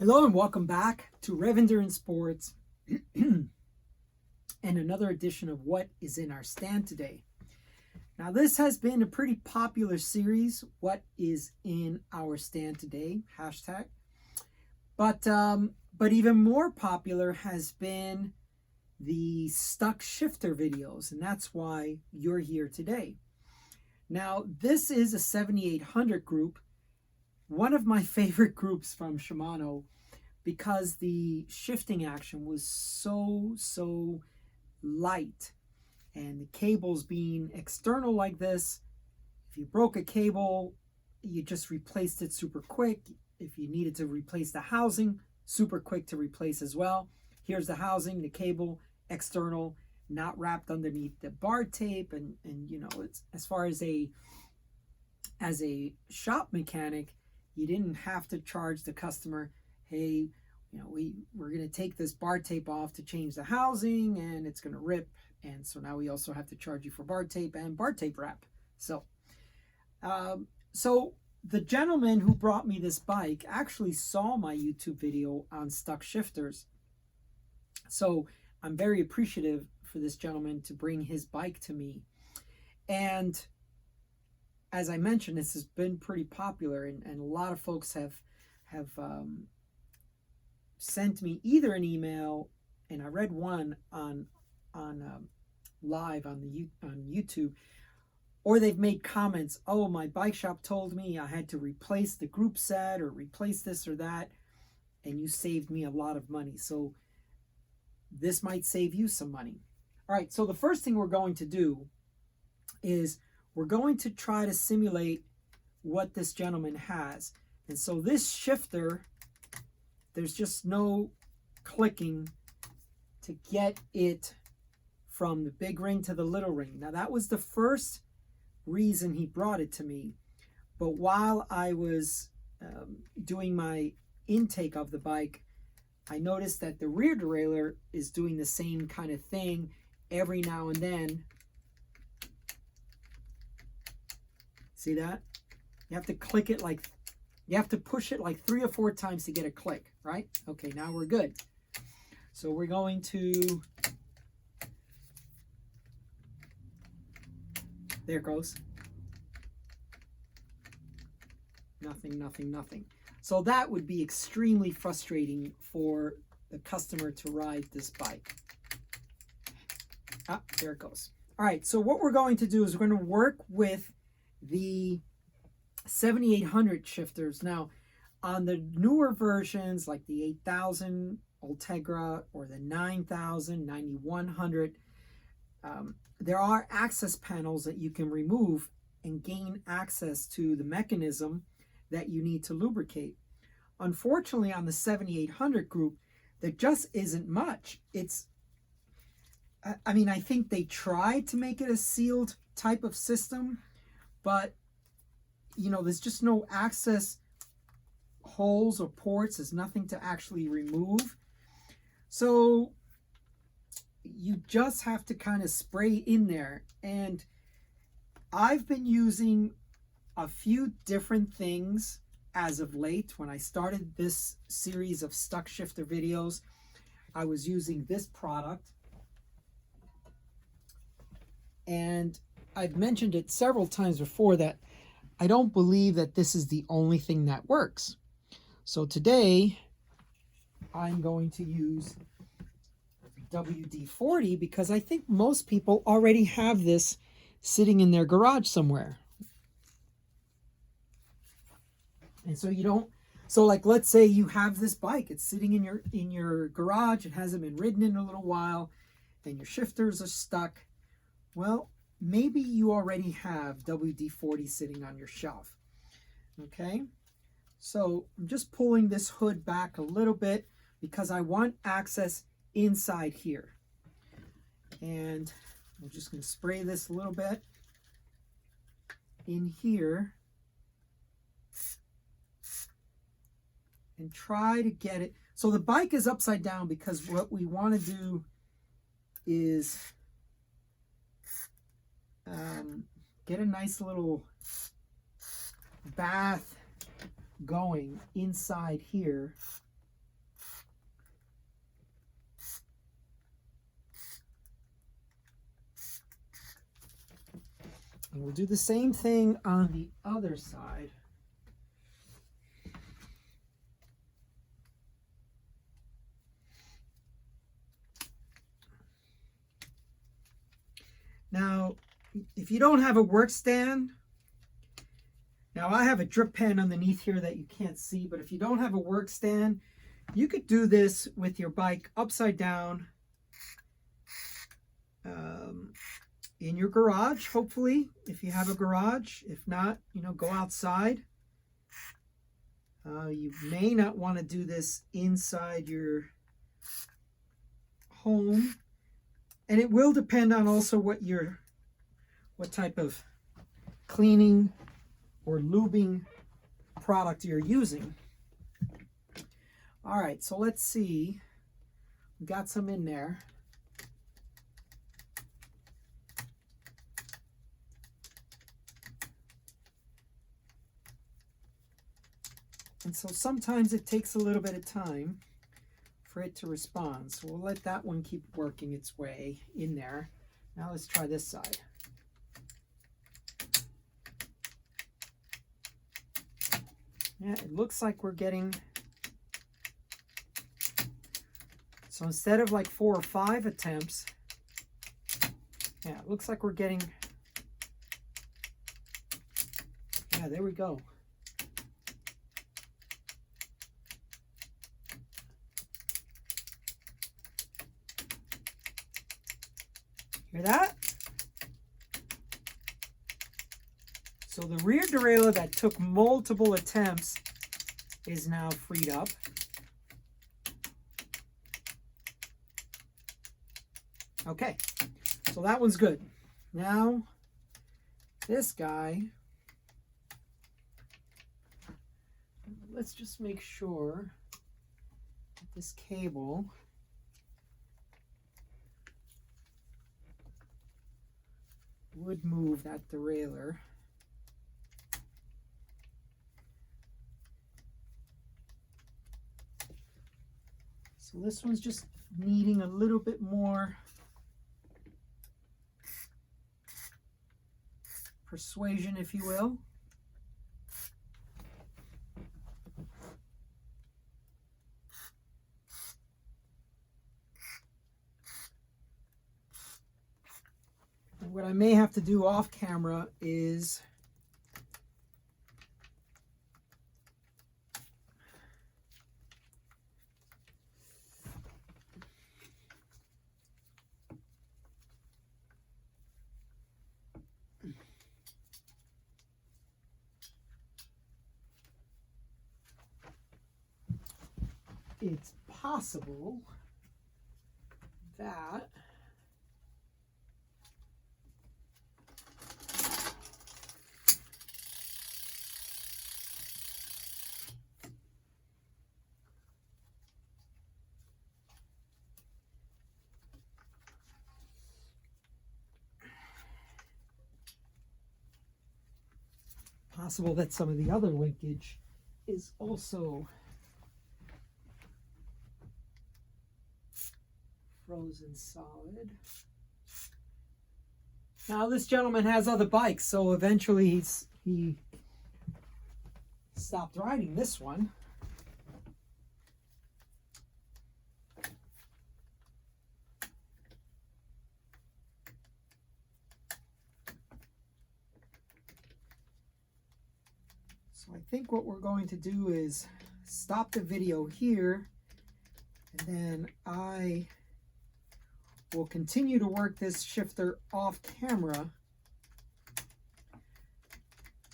Hello and welcome back to Rev Endurance Sports and another edition of What is in Our Stand Today. Now this has been a pretty popular series, What is in Our Stand Today, hashtag. But even more popular has been the stuck shifter videos, and that's why you're here today. Now this is a 7800 group, one of my favorite groups from Shimano, because the shifting action was so light, and the cables being external like this, if you broke a cable, you just replaced it super quick. If you needed to replace the housing, super quick to replace as well. Here's the housing, the cable, external, not wrapped underneath the bar tape, and you know, it's as far as a shop mechanic, you didn't have to charge the customer, hey, you know, we're going to take this bar tape off to change the housing and it's going to rip, and so now we also have to charge you for bar tape and bar tape wrap. So the gentleman who brought me this bike actually saw my YouTube video on stuck shifters, so I'm very appreciative for this gentleman to bring his bike to me. And as I mentioned, this has been pretty popular, and a lot of folks have sent me either an email, and I read one on live on YouTube, or they've made comments. Oh, my bike shop told me I had to replace the group set or replace this or that, and you saved me a lot of money. So this might save you some money. All right, so the first thing we're going to do is we're going to try to simulate what this gentleman has. And so this shifter, there's just no clicking to get it from the big ring to the little ring. Now that was the first reason he brought it to me. But while I was doing my intake of the bike, I noticed that the rear derailleur is doing the same kind of thing every now and then. See that? You have to click it like, you have to push it like 3 or 4 times to get a click, right? Okay, now we're good. So we're going to, there it goes. Nothing, nothing, nothing. So that would be extremely frustrating for the customer to ride this bike. Ah, there it goes. All right, so what we're going to do is we're going to work with the 7800 shifters. Now, on the newer versions like the 8000 Ultegra or the 9000, 9100, there are access panels that you can remove and gain access to the mechanism that you need to lubricate. Unfortunately, on the 7800 group, there just isn't much. I mean, I think they tried to make it a sealed type of system, but you know, there's just no access holes or ports. There's nothing to actually remove. So you just have to kind of spray in there. And I've been using a few different things as of late. When I started this series of stuck shifter videos, I was using this product. And I've mentioned it several times before that I don't believe that this is the only thing that works. So today I'm going to use WD-40 because I think most people already have this sitting in their garage somewhere. And so you don't, so like let's say you have this bike, it's sitting in your garage, it hasn't been ridden in a little while, and your shifters are stuck. Well, maybe you already have WD-40 sitting on your shelf. Okay, so I'm just pulling this hood back a little bit because I want access inside here. And I'm just going to spray this a little bit in here and try to get it. So the bike is upside down because what we want to do is get a nice little bath going inside here And we'll do the same thing on the other side. Now, if you don't have a work stand, now I have a drip pen underneath here that you can't see, but if you don't have a work stand, you could do this with your bike upside down in your garage, hopefully, if you have a garage. If not, you know, go outside. You may not want to do this inside your home. And it will depend on also what type of cleaning or lubing product you're using. All right, so let's see. We got some in there. And so sometimes it takes a little bit of time for it to respond. So we'll let that one keep working its way in there. Now let's try this side. Yeah, it looks like we're getting, so instead of like 4 or 5 attempts, yeah, it looks like we're getting, yeah, there we go. Hear that? So the rear derailleur that took multiple attempts is now freed up. Okay, so that one's good. Now, this guy, let's just make sure that this cable would move that derailleur. So this one's just needing a little bit more persuasion, if you will. And what I may have to do off camera is it's possible that some of the other linkage is also frozen solid. Now this gentleman has other bikes, so eventually he stopped riding this one. So I think what we're going to do is stop the video here, and then I will continue to work this shifter off camera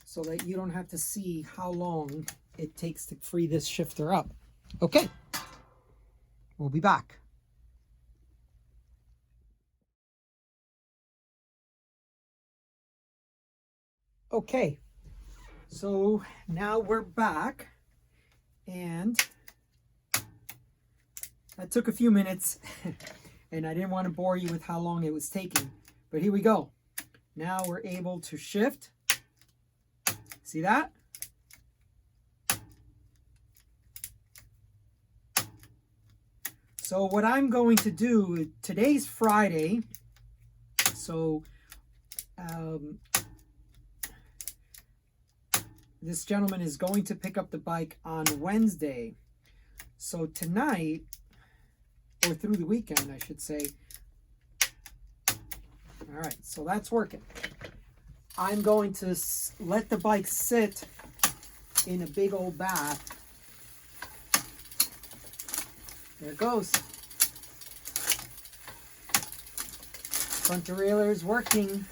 so that you don't have to see how long it takes to free this shifter up. Okay, we'll be back. Okay, so now we're back, and that took a few minutes and I didn't want to bore you with how long it was taking, but here we go. Now we're able to shift. See that? So what I'm going to do, today's Friday, so this gentleman is going to pick up the bike on Wednesday. So tonight, or through the weekend, I should say. All right, so that's working. I'm going to let the bike sit in a big old bath. There it goes. Front derailleur is working.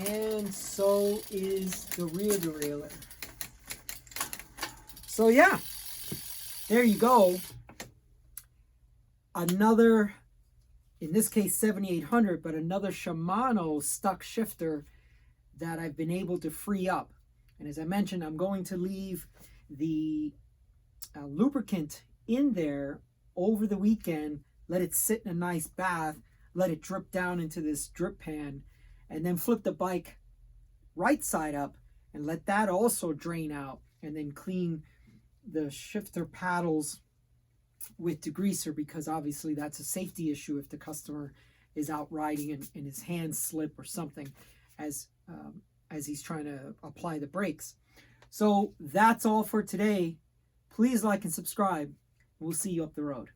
And so is the rear derailleur. So yeah, there you go. Another, in this case 7800, but another Shimano stuck shifter that I've been able to free up. And as I mentioned, I'm going to leave the lubricant in there over the weekend, let it sit in a nice bath, let it drip down into this drip pan, and then flip the bike right side up and let that also drain out, and then clean the shifter paddles with degreaser, because obviously that's a safety issue if the customer is out riding and his hands slip or something as he's trying to apply the brakes. So that's all for today. Please like and subscribe. We'll see you up the road.